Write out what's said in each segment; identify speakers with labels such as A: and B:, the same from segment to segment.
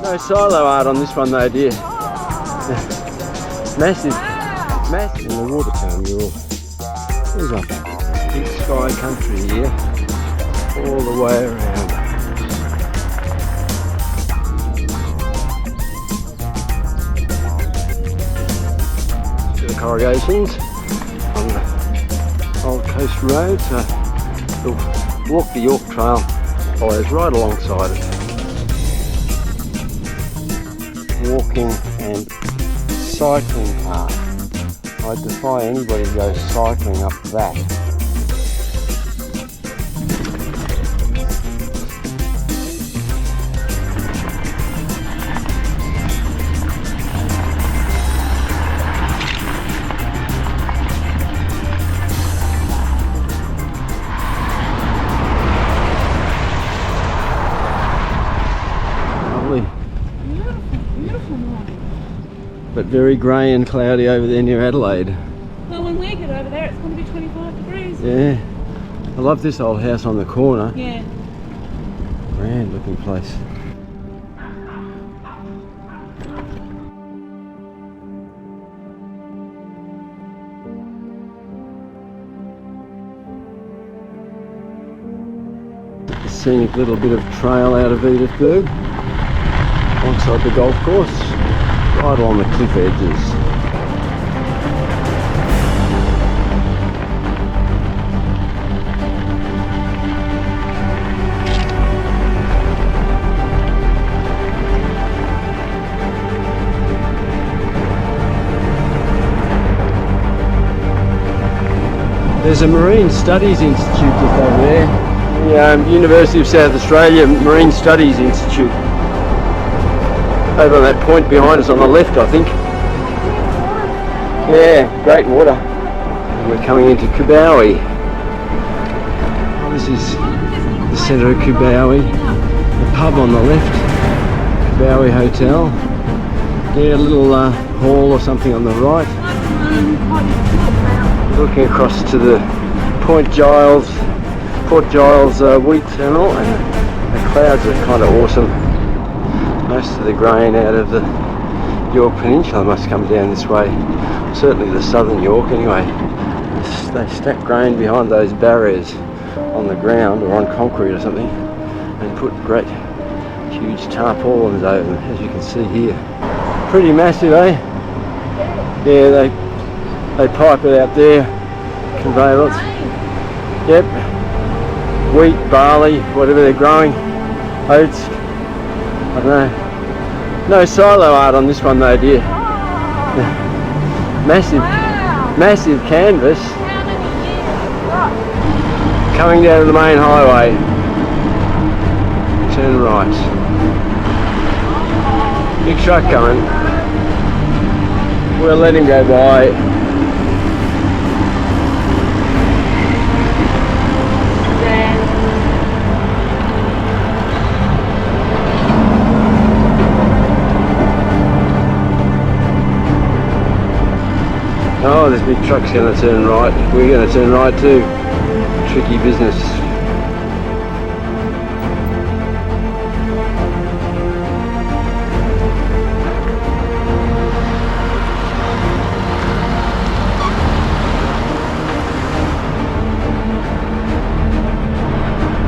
A: No silo art on this one though, dear. Massive, massive. In the Watertown mural. There's a big sky country here, all the way around. To the corrugations on the Old Coast Road. So the Yorke Trail follows right alongside it. Walking and cycling path. I defy anybody to go cycling up that. Lovely. But very grey and cloudy over there near Adelaide.
B: Well, when we get over there, it's going to be 25 degrees.
A: Yeah. I love this old house on the corner.
B: Yeah.
A: Grand looking place. A scenic little bit of trail out of Edithburgh, alongside the golf course. Right along the cliff edges. There's a Marine Studies Institute just over there. The University of South Australia Marine Studies Institute. Over on that point behind us on the left, I think. Yeah, great water. And we're coming into Kubawi. This is the centre of Kubawi. The pub on the left, Kubawi Hotel. Yeah, a little hall or something on the right. Looking across to the Port Giles wheat tunnel, and the clouds are kind of awesome. Most of the grain out of the Yorke Peninsula must come down this way. Certainly the southern Yorke anyway. They stack grain behind those barriers on the ground or on concrete or something and put great huge tarpaulins over them, as you can see here. Pretty massive, eh? Yeah, they pipe it out there, conveyors. Yep. Wheat, barley, whatever they're growing, oats. I don't know. No silo art on this one though, dear. Massive, massive canvas.
B: How many years?
A: Coming down to the main highway. Turn right. Big truck coming. We'll let him go by. Oh, this big truck's going to turn right. We're going to turn right too. Tricky business.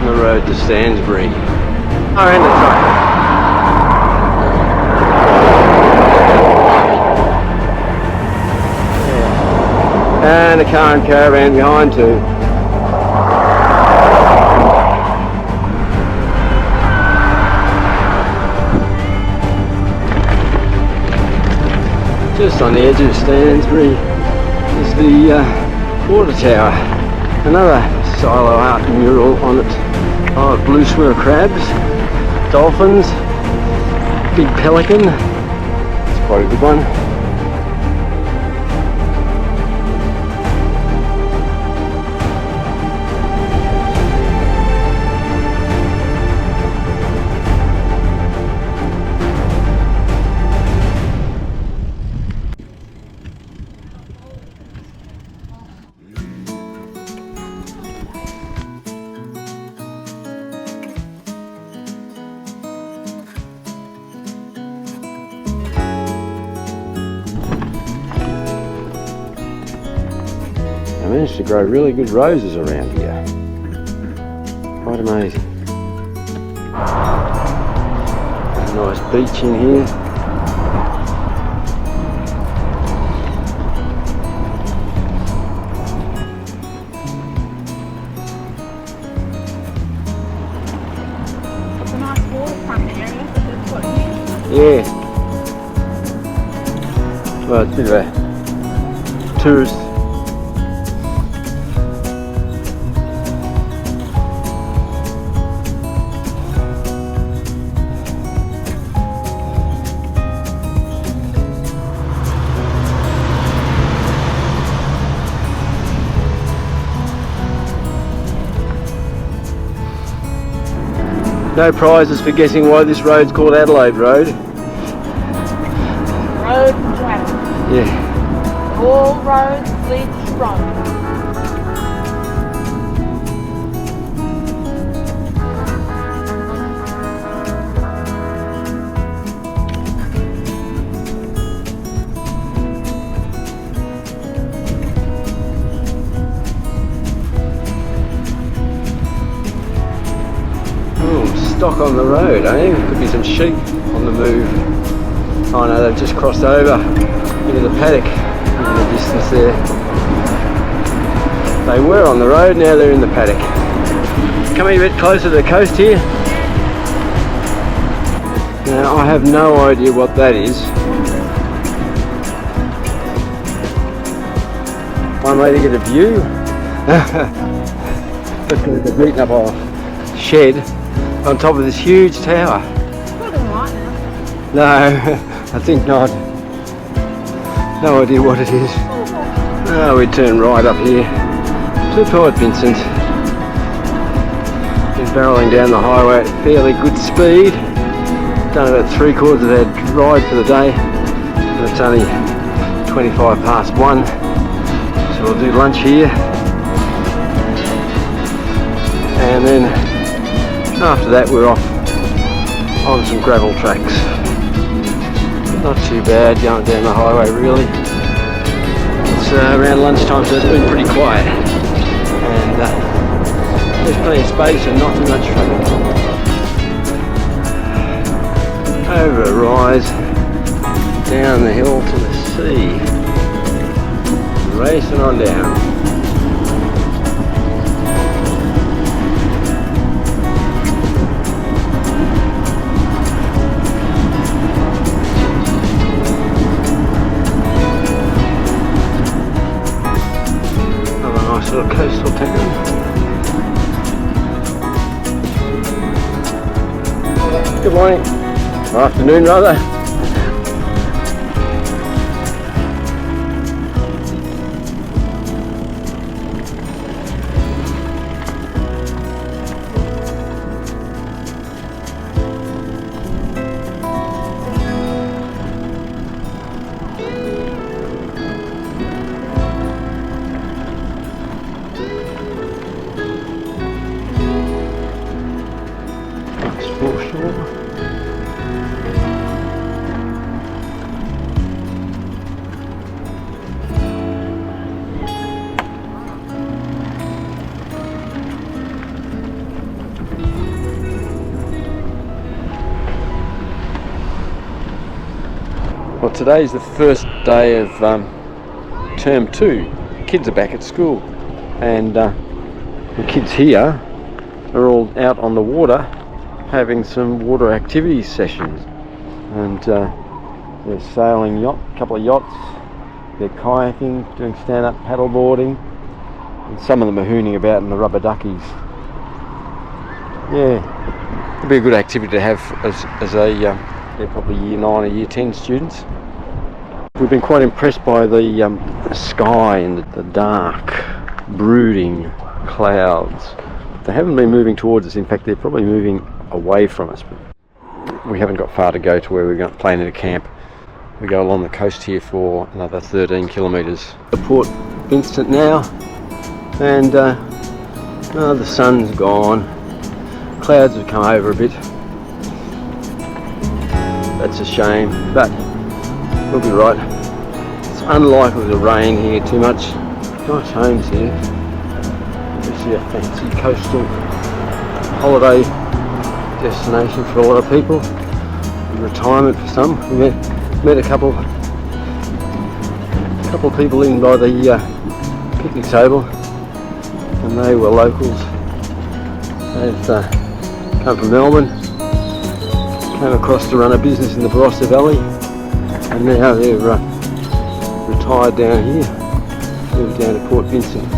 A: The road to Stansbury. Oh, and the truck. And a car and caravan behind too. Just on the edge of Stansbury is the water tower. Another silo art mural on it. Oh, blue swimmer crabs, dolphins, big pelican. It's quite a good one. managed to grow really good roses around here. Quite amazing. A nice beach in here.
B: It's a nice waterfront area that they've got here.
A: Yeah. Well, it's a bit of a tourist. No prizes for guessing why this road's called Adelaide Road.
B: Road to Adelaide.
A: Yeah.
B: All roads lead to Rome.
A: Stock on the road, eh? Could be some sheep on the move. Oh no, they've just crossed over into the paddock in the distance there. They were on the road, now they're in the paddock. Coming a bit closer to the coast here. Now I have no idea what that is. One way to get a view. They've beaten up our shed on top of this huge tower.
B: It's not all right now.
A: No, I think not. No idea what it is. Oh, we turn right up here to Port Vincent. Been barrelling down the highway at fairly good speed. Done about 3/4 of our ride for the day. And it's only 1:25 so we'll do lunch here. And then after that we're off on some gravel tracks. Not too bad going down the highway really. It's around lunchtime so it's been pretty quiet. And there's plenty of space and not too much traffic. Over a rise, down the hill to the sea. Racing on down. Little coastal town. Good morning, afternoon rather. Well, today's the first day of term 2. Kids are back at school, and the kids here are all out on the water having some water activity sessions. And they're sailing a couple of yachts, they're kayaking, doing stand-up paddle boarding, and some of them are hooning about in the rubber duckies. Yeah, it'd be a good activity to have as a they're probably year 9 or year 10 students. We've been quite impressed by the sky and the dark, brooding clouds. They haven't been moving towards us, in fact they're probably moving away from us. But we haven't got far to go to where we're planning to camp. We go along the coast here for another 13 kilometres. The Port Vincent now, and the sun's gone. Clouds have come over a bit. That's a shame, but we'll be right. It's unlikely to rain here too much. Nice homes here. This is a fancy coastal holiday destination for a lot of people. Retirement for some. We met a couple of people in by the picnic table, and they were locals. They've come from Melbourne, came across to run a business in the Barossa Valley, and now they're retired down here, moved down to Port Vincent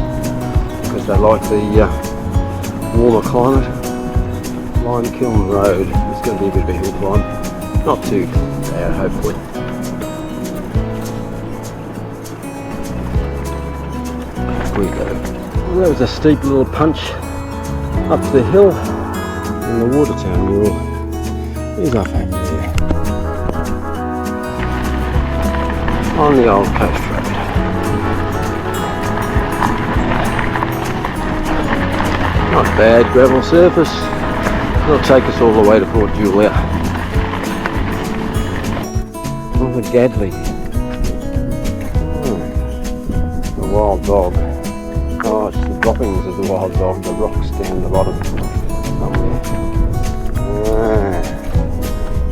A: because they like the warmer climate. Limekiln Road, it's going to be a bit of a hill climb, not too bad hopefully. Up we go. Well, that was a steep little punch up the hill, and the Watertown mural is up over there on the old coast road. Not bad gravel surface. It'll take us all the way to Port Giles. Oh, the Gadley. Oh, the wild dog. Oh, it's the droppings of the wild dog, the rocks down the bottom somewhere.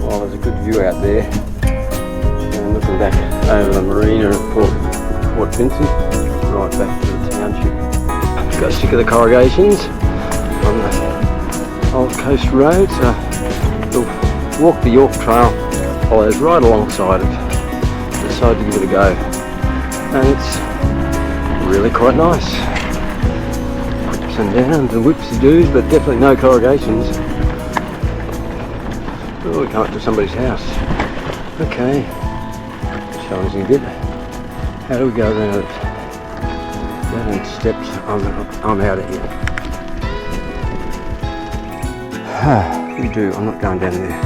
A: Well, there's a good view out there. And looking back over the marina at Port Vincent, right back to the township. Got sick of the corrugations on the old coast road, so we'll walk the Yorke Trail, follows right alongside it. Decided to give it a go, and it's really quite nice. Ups and downs and whoopsie-doos, but definitely no corrugations. Oh, we come up to somebody's house. Okay, challenging a bit. How do we go around it? Down in steps. I'm out of here. We do. I'm not going down there.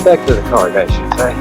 A: Back to the corrugations, eh?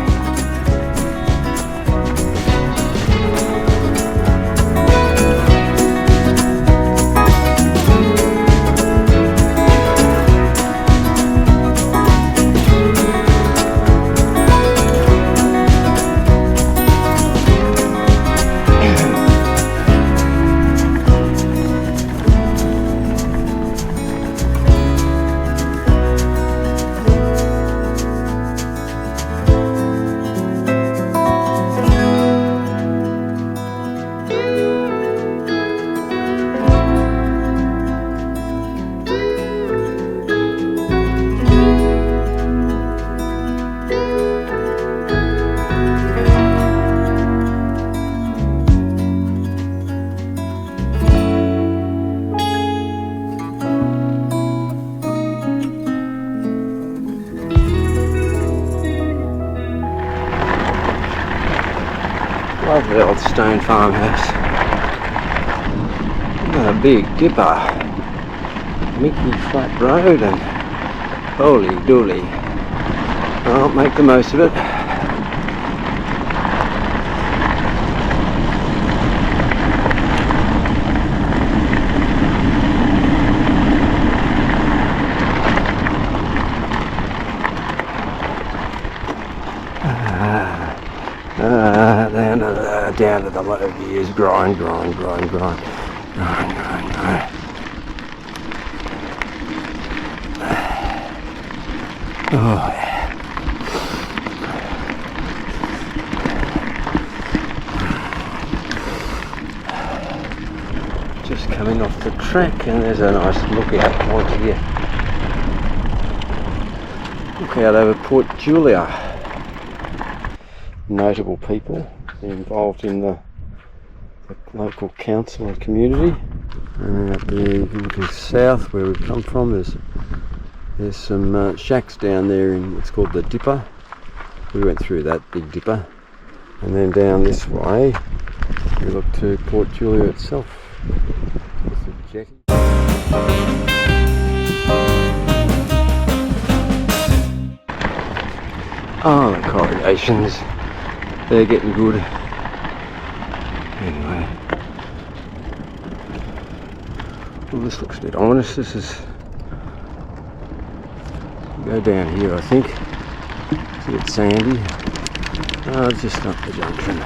A: Lovely old stone farmhouse. Got a big dipper, Mickey flat road, and holy dooly. I'll make the most of it. Down to the low gears, grind. Oh yeah. Just coming off the track, and there's a nice lookout point here. Lookout over Port Giles. Notable people involved in the local council and community. And up there, looking south where we've come from, there's some shacks down there in what's called the Dipper. We went through that big Dipper, and then down this way we look to Port Julia itself. There's the jetty. Oh, the corrugations, they're getting good. Anyway, well, this looks a bit ominous. This is, go down here I think. It's a bit sandy. Oh, it's just up the junction.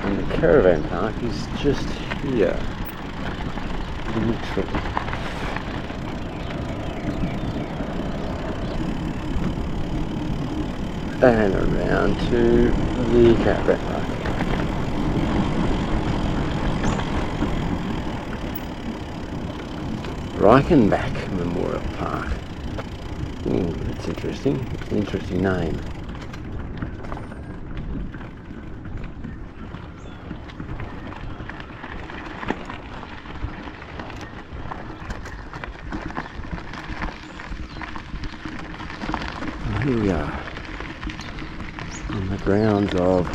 A: And the caravan park is just here. Literally. And around to the caravan park. Reichenbach Memorial Park. Ooh, that's interesting. It's an interesting name. Here we are. On the grounds of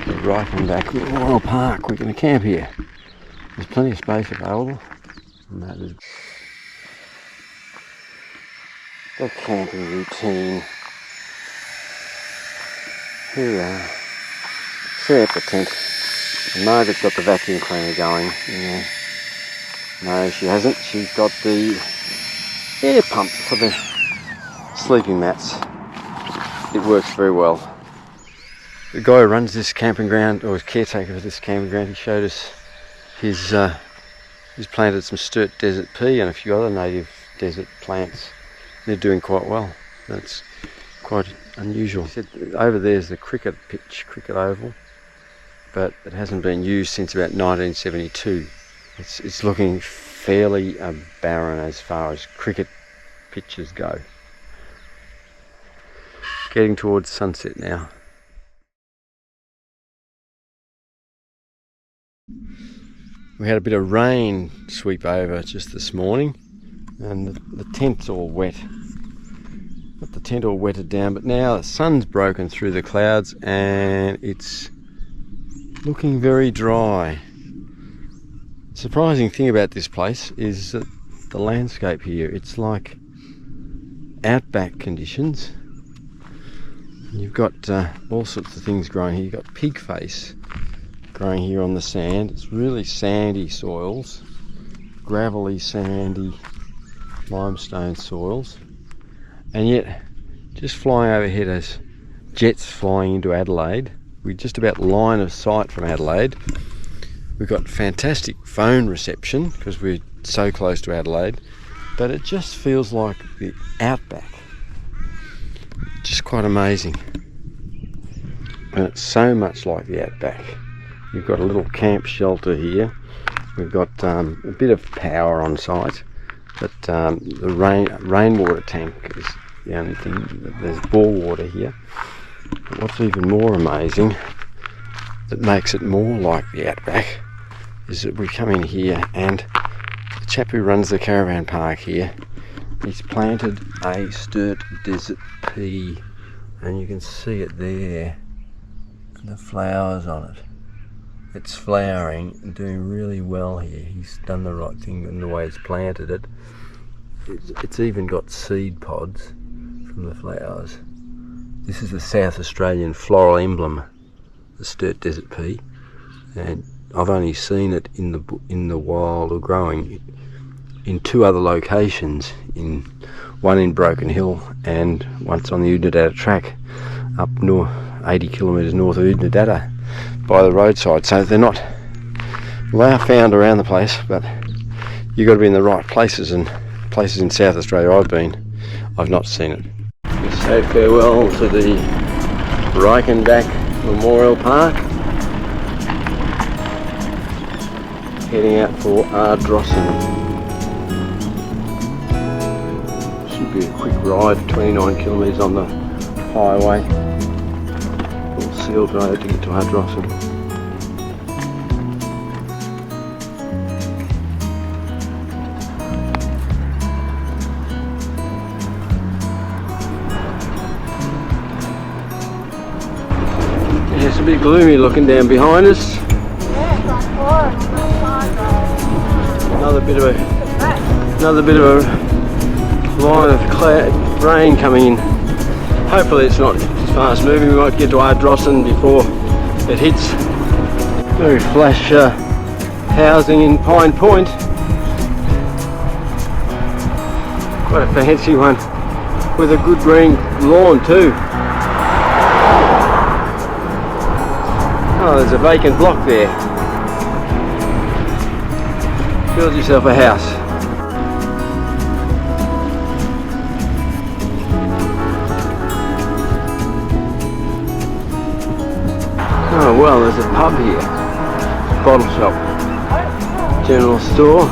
A: the Reichenbach Memorial Park. We're going to camp here. There's plenty of space available, and that is the camping routine. Here we are. Set up the tent. And Margaret's got the vacuum cleaner going. Yeah. No, she hasn't. She's got the air pump for the sleeping mats. It works very well. The guy who runs this camping ground, or is caretaker for this camping ground, he showed us he's planted some Sturt desert pea and a few other native desert plants. They're doing quite well. That's quite unusual. He said over there's the cricket pitch, cricket oval, but it hasn't been used since about 1972. It's looking fairly barren as far as cricket pitches go. Getting towards sunset now. We had a bit of rain sweep over just this morning, and the tent's all wet. Got the tent all wetted down, but now the sun's broken through the clouds and it's looking very dry. The surprising thing about this place is that the landscape here, it's like outback conditions. You've got all sorts of things growing here. You've got pig face growing here on the sand. It's really sandy soils, gravelly, sandy limestone soils, and yet just flying overhead as jets flying into Adelaide. We're just about line of sight from Adelaide. We've got fantastic phone reception because we're so close to Adelaide, but it just feels like the outback. Just quite amazing. And it's so much like the outback. You've got a little camp shelter here. We've got a bit of power on site, but the rainwater tank is the only thing. There's bore water here. But what's even more amazing, that makes it more like the outback, is that we come in here and the chap who runs the caravan park here, he's planted a Sturt desert pea, and you can see it there, the flowers on it. It's flowering and doing really well here. He's done the right thing in the way it's planted it. It's even got seed pods from the flowers. This is the South Australian floral emblem, the Sturt desert pea, and I've only seen it in the wild or growing in two other locations, one in Broken Hill and once on the Oodnadatta track up north, 80 kilometres north of Oodnadatta by the roadside. So they are found around the place, but you've got to be in the right places, and places in South Australia I've not seen it. We say farewell to the Reichenbach Memorial Park, heading out for Ardrossan. Should be a quick ride, 29 kilometres on the highway. All sealed road to get to Ardrossan. Yeah, it's a bit gloomy looking down behind us. Another bit of a line of cloud, rain coming in. Hopefully it's not fast moving. We might get to Ardrossan before it hits. Very flash housing in Pine Point. Quite a fancy one with a good green lawn too. Oh, there's a vacant block there. Build yourself a house. Oh well, there's a pub here. Bottle shop. General store.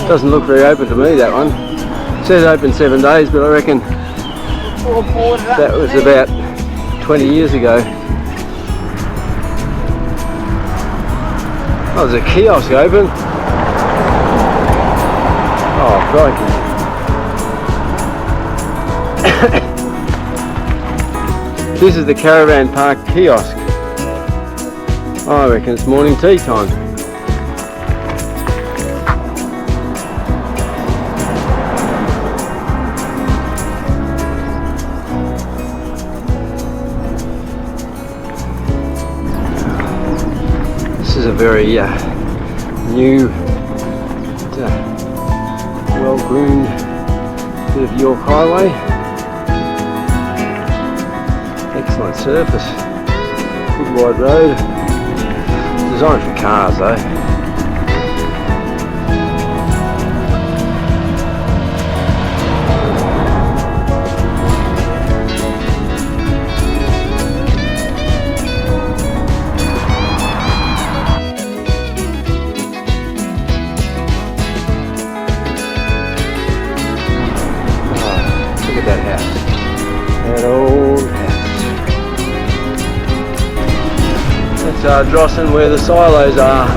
A: Doesn't look very open to me, that one. It says open 7 days, but I reckon that was about 20 years ago. Oh, there's a kiosk open. Oh, crikey. This is the caravan park kiosk. I reckon it's morning tea time. This is a very new, well-groomed bit of Yorke Highway. Excellent surface, good wide road, designed for cars though. Ardrossan, where the silos are.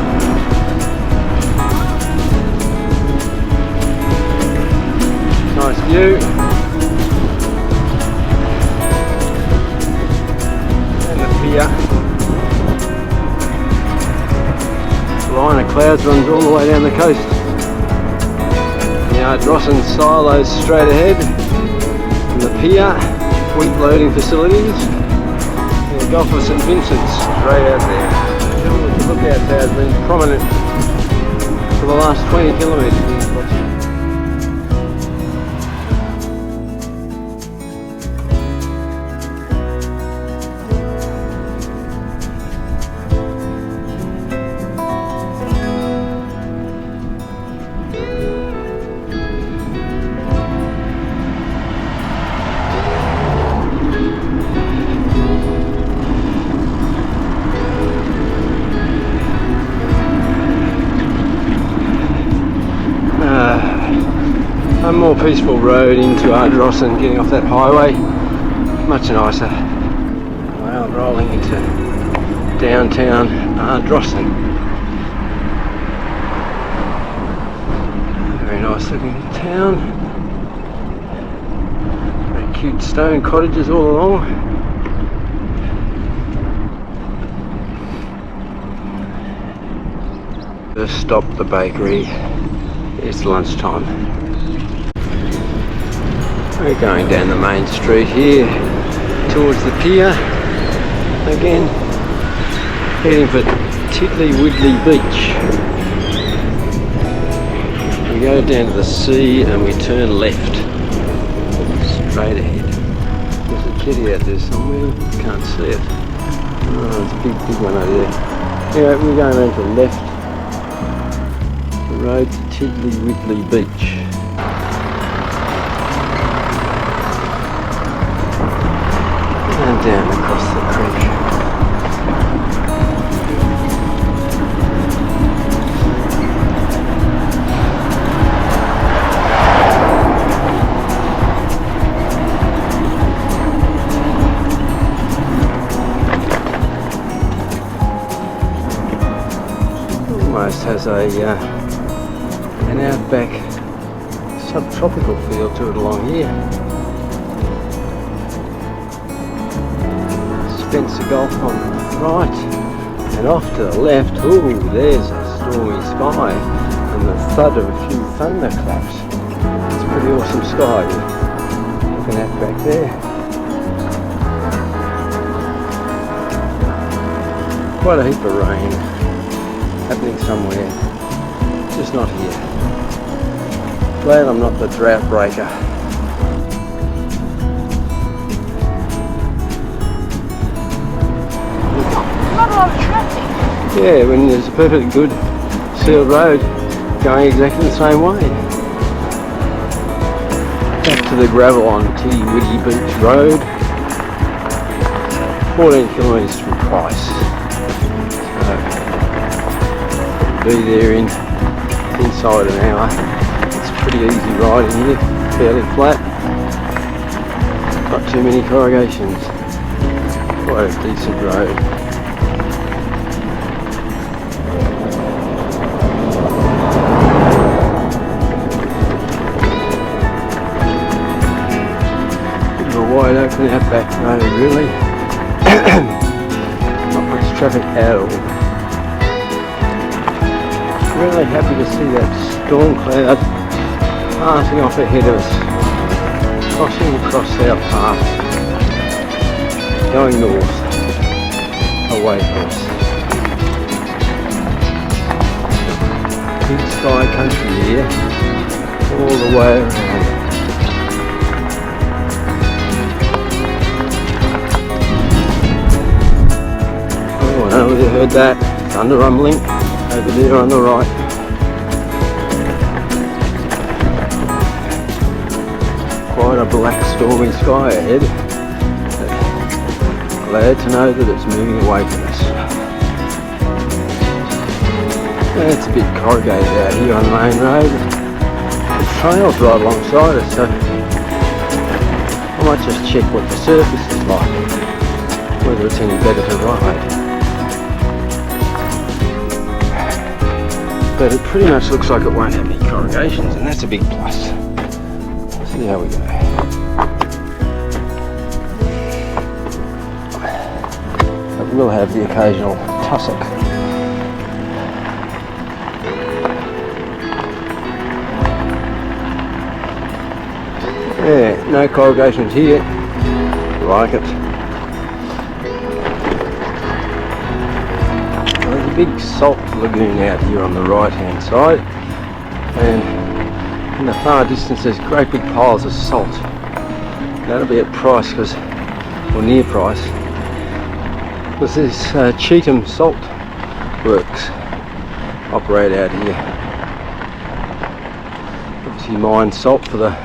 A: Nice view. And the pier. The line of clouds runs all the way down the coast. The Ardrossan silos straight ahead. And the pier, wheat loading facilities. The Gulf of St Vincents straight out there. The lookout tower has been prominent for the last 20 kilometres. A more peaceful road into Ardrossan, getting off that highway, much nicer. Well, rolling into downtown Ardrossan. Very nice looking town. Very cute stone cottages all along. First stop, the bakery. It's lunchtime. We're going down the main street here towards the pier again, heading for Tiddly Widdly Beach. We go down to the sea and we turn left, straight ahead. There's a jetty out there somewhere, can't see it. Oh, it's a big one over there. Anyway, we're going around to the left, the road to Tiddly Widdly Beach. And down across the creek. almost has a an outback subtropical feel to it along here. Spencer Gulf on the right, and off to the left, ooh, there's a stormy sky and the thud of a few thunderclaps. It's a pretty awesome sky. Looking at back there. Quite a heap of rain happening somewhere, just not here. Glad I'm not the drought breaker.
B: Not a lot of traffic.
A: Yeah, when there's a perfectly good sealed road going exactly the same way. Back to the gravel on Tiddy Widdy Beach Road, 14 kilometres from Price. Be there in inside an hour. It's pretty easy riding here, fairly flat, not too many corrugations, quite a decent road. Bit of a wide open outback road really, not much traffic at all. Really happy to see that storm cloud passing off ahead of us, crossing across our path, going north, away from us. Big sky country here, all the way around. Oh, I don't know if you heard that, thunder rumbling. Over there on the right. Quite a black stormy sky ahead. But glad to know that it's moving away from us. It's a bit corrugated out here on the main road. The trail's right alongside us, so I might just check what the surface is like, whether it's any better to ride. But it pretty much looks like it won't have any corrugations, and that's a big plus. See how we go. It will have the occasional tussock. Yeah, no corrugations here. Like it. Big salt lagoon out here on the right hand side, and in the far distance there's great big piles of salt. That'll be at Price, or near Price, because this Cheetham Salt Works operate out here. Obviously mine salt for the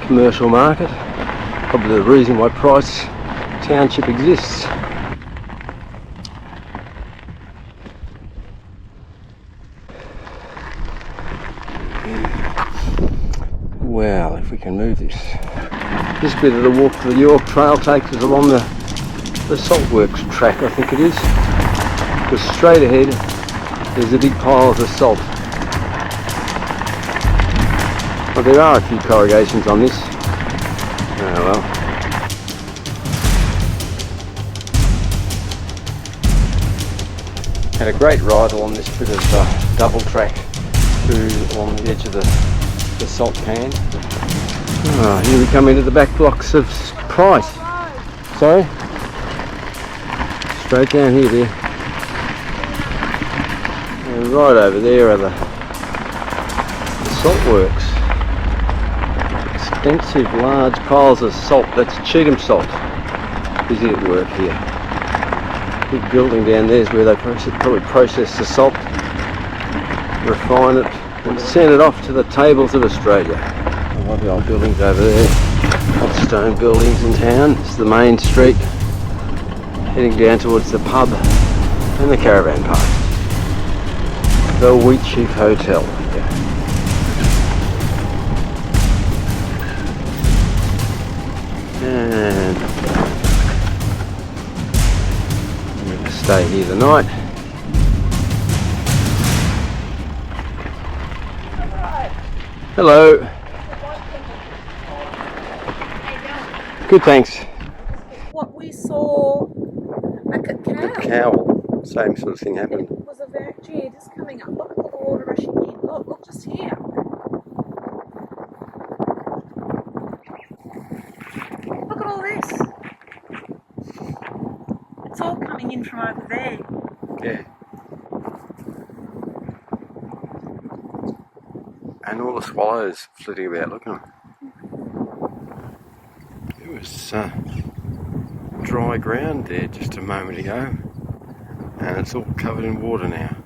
A: commercial market, probably the reason why Price Township exists. Well, if we can move this bit of the walk to the Yorke Trail takes us along the saltworks track, I think it is, because straight ahead there's a big pile of salt. Well, there are a few corrugations on this. Oh well. Had a great ride along this bit of double track along the edge of the salt pan. Oh, here we come into the back blocks of Price. Sorry? Straight down here there. And right over there are the salt works. Extensive large piles of salt. That's Cheetham salt. Busy at work here. Big building down there is where they probably process the salt, refine it, and send it off to the tables of Australia. A lot of the old buildings over there, old stone buildings in town. It's the main street, heading down towards the pub and the caravan park. The Wheatsheaf Hotel. Yeah. And we're going to stay here the night. Hello. Good, thanks.
B: What we saw back at
A: The
B: Cow
A: cowl, same sort of thing happened.
B: was a very just coming up. Look at all the water rushing in. Look just here. Look at all this. It's all coming in from over there.
A: Yeah. And all the swallows flitting about, look at them. It was dry ground there just a moment ago, and it's all covered in water now.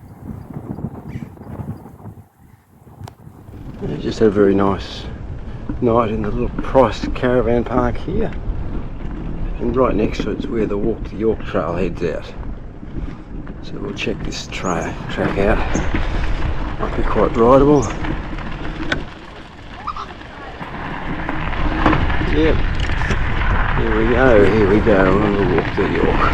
A: We just had a very nice night in the little priced caravan park here, and right next to it's where the Walk to Yorke trail heads out. So we'll check this track out. Might be quite rideable. Yep. Here we go on the Walk to Yorke.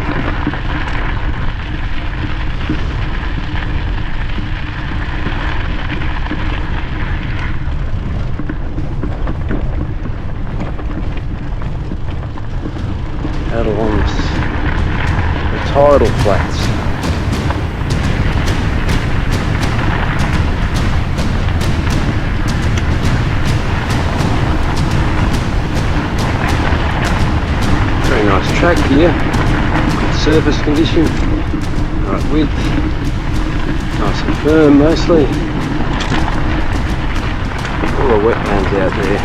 A: Out along the tidal flats. Very nice track here. Good surface condition. Right width. Nice and firm mostly. All the wetlands out there.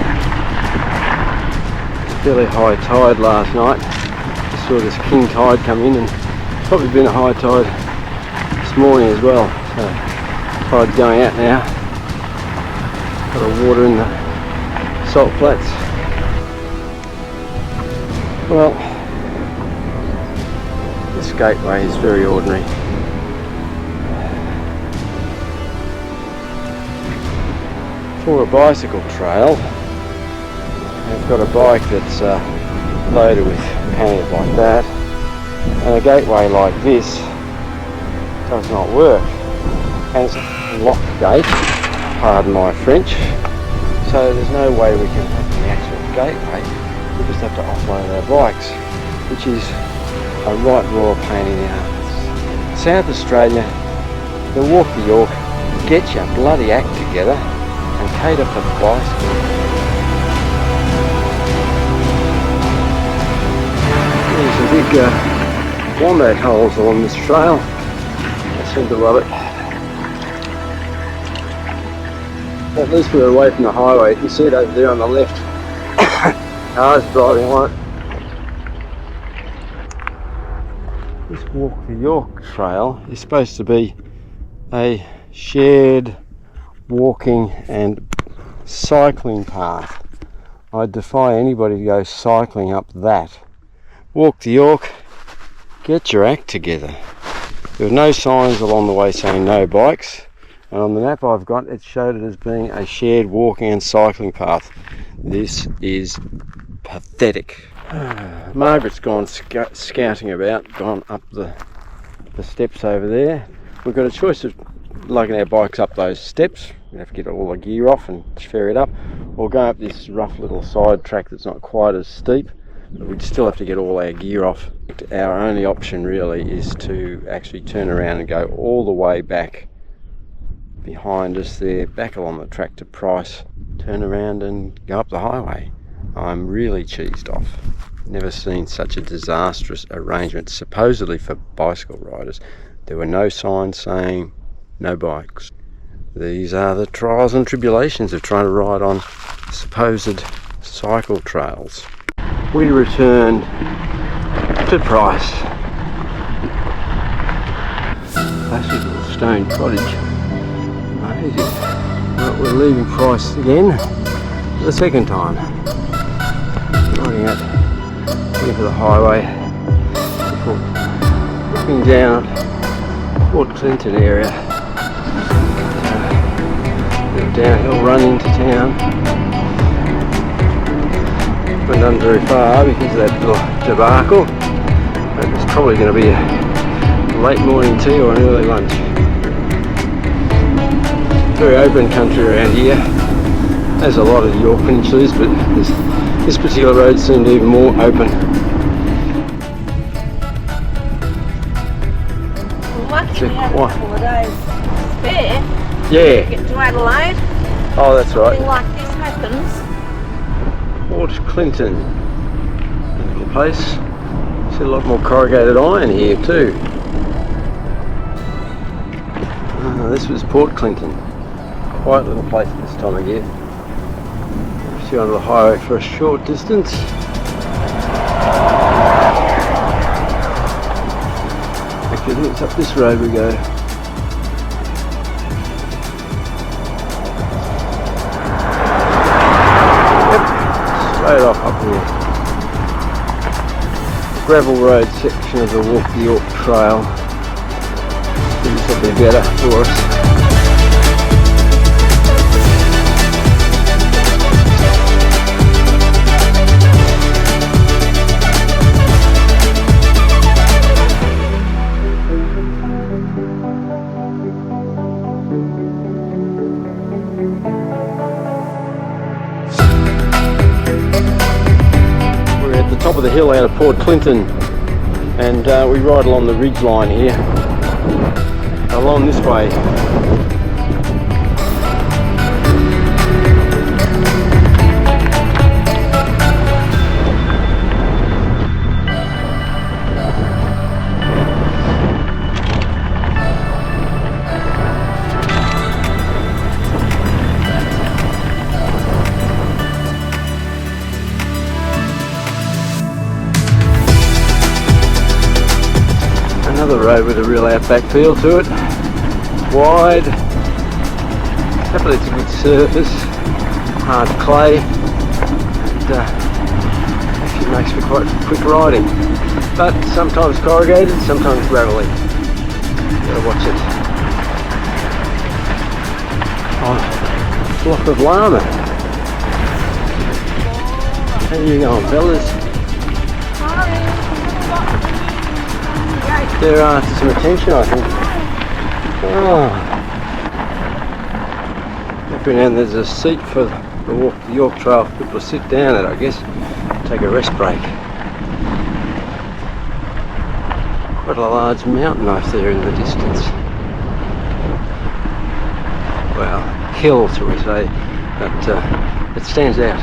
A: Fairly high tide last night. Saw this king tide come in, and it's probably been a high tide this morning as well. So tide's going out now. Got the water in the salt flats. Well, this gateway is very ordinary. For a bicycle trail, I've got a bike that's loaded with panniers like that, and a gateway like this does not work, and it's a locked gate, pardon my French, so there's no way we can have the actual gateway. We just have to offload our bikes, which is a right royal pain in the arse. South Australia, the Walk to Yorke, get your bloody act together and cater for the bicycle. There's some big wombat holes along this trail. I seem to love it. At least we're away from the highway. You can see it over there on the left. Cars driving on it. This Walk to Yorke trail is supposed to be a shared walking and cycling path. I defy anybody to go cycling up that. Walk to Yorke, get your act together. There were no signs along the way saying no bikes, and on the map I've got it showed it as being a shared walking and cycling path. This is pathetic. Margaret's gone scouting about, gone up the steps over there. We've got a choice of lugging our bikes up those steps. We have to get all the gear off and ferry it up, or go up this rough little side track that's not quite as steep. But we'd still have to get all our gear off. Our only option really is to actually turn around and go all the way back behind us there, back along the track to Price, turn around and go up the highway. I'm really cheesed off. Never seen such a disastrous arrangement, supposedly for bicycle riders. There were no signs saying no bikes. These are the trials and tribulations of trying to ride on supposed cycle trails. We returned to Price. Classic little stone cottage. Amazing. Well, we're leaving Price again for the second time. Riding out into the highway, looking down Port Clinton area. Little downhill run into town. Went done very far because of that little debacle. But it's probably going to be a late morning tea or an early lunch. Very open country around here. as a lot of the Yorke Peninsula is, but this particular road seemed even more open.
B: Well, lucky we had a couple of days spare.
A: Yeah.
B: To get to Adelaide.
A: Oh, that's right.
B: Something like this happens.
A: Port Clinton, little place. See a lot more corrugated iron here too. This was Port Clinton. Quiet little place at this time of year. See onto the highway for a short distance. Actually, I think it's up this road we go. Yep, straight off up here. Gravel road section of the Yorke Trail. This will be better for us. We're at the top of the hill out of Port Clinton, and we ride along the ridge line here. Along this way. Another road with a real outback feel to it. Wide, except it's a good surface, hard clay, and actually makes for quite quick riding. But sometimes corrugated, sometimes gravelly. Gotta watch it. Oh, flock of llama. How you going, fellas? They're after some attention, I think. Oh. Every now and then there's a seat for the walk the Yorke Trail for people to sit down at, I guess. Take a rest break. Quite a large mountain off there in the distance. Well, hill shall we say, but it stands out.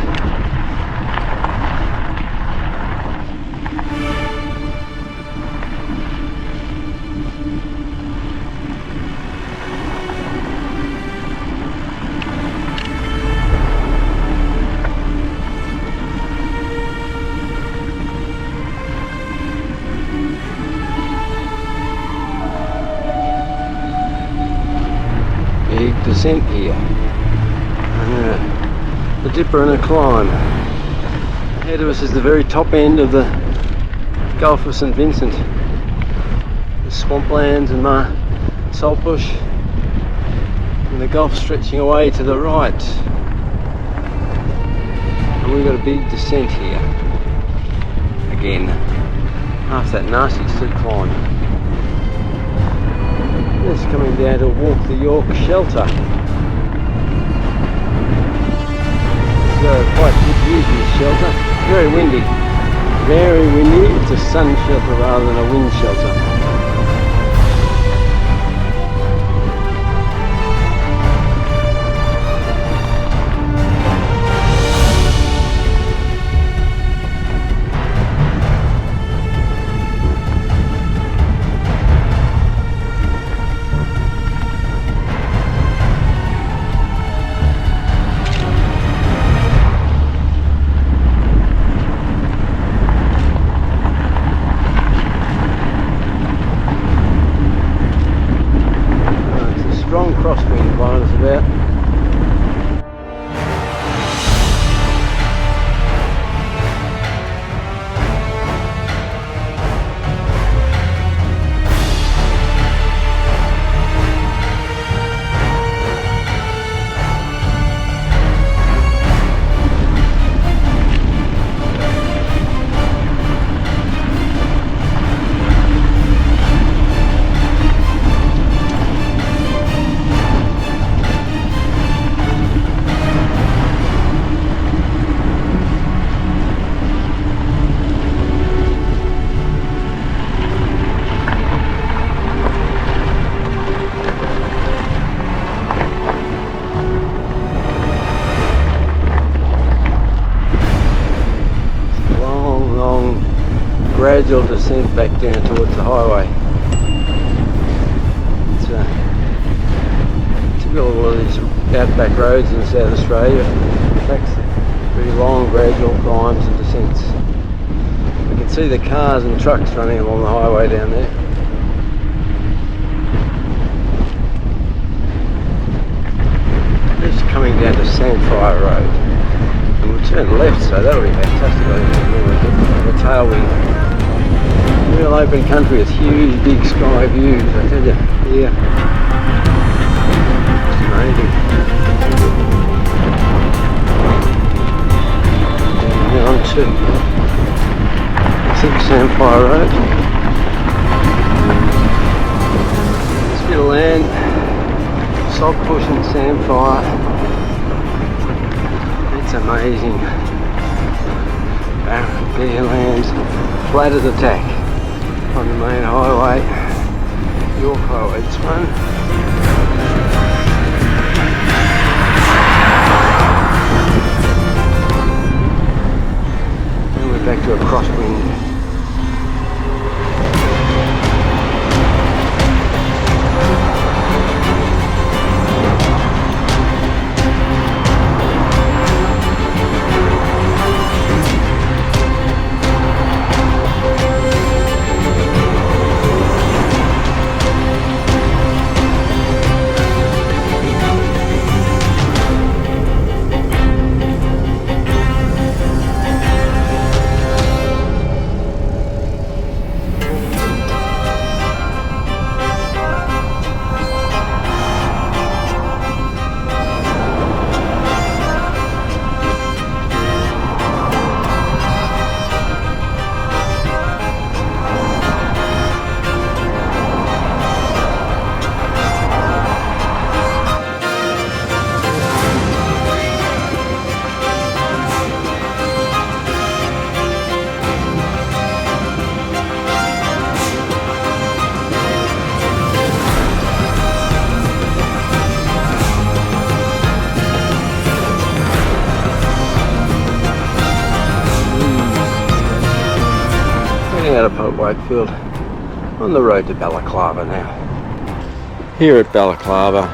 A: Descent here, and a dipper and a climb. Ahead of us is the very top end of the Gulf of St Vincent. The swamplands and saltbush, and the Gulf stretching away to the right. And we've got a big descent here again, after that nasty steep climb. Just coming down to walk the Yorke shelter. It's quite good views in this shelter. Very windy. Very windy. It's a sun shelter rather than a wind shelter. Crosswind blowing us about. gradual descent back down towards the highway. It's typical of all of these outback roads in South Australia. Tracks very long gradual climbs and descents. You can see the cars and trucks running along the highway down there. Just coming down to Sandfire Road. And we'll turn left, so that'll be fantastic. I think the tailwind. Real open country with huge big sky views, I tell you. Yeah. It's amazing. And on to Sandfire Road. This bit of land, salt bush and Sandfire. It's amazing. Barren, bare lands, flat as a tack on the main highway. Yorke Highway, this one. And we're back to a crosswind. Out of Port Wakefield on the road to Balaclava now. Here at Balaclava,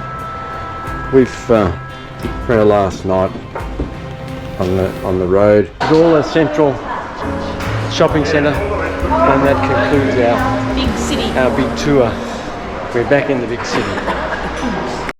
A: we've for our last night on the road. It's all a central shopping centre, and that concludes our
B: Big city.
A: Our big tour. We're back in the big city.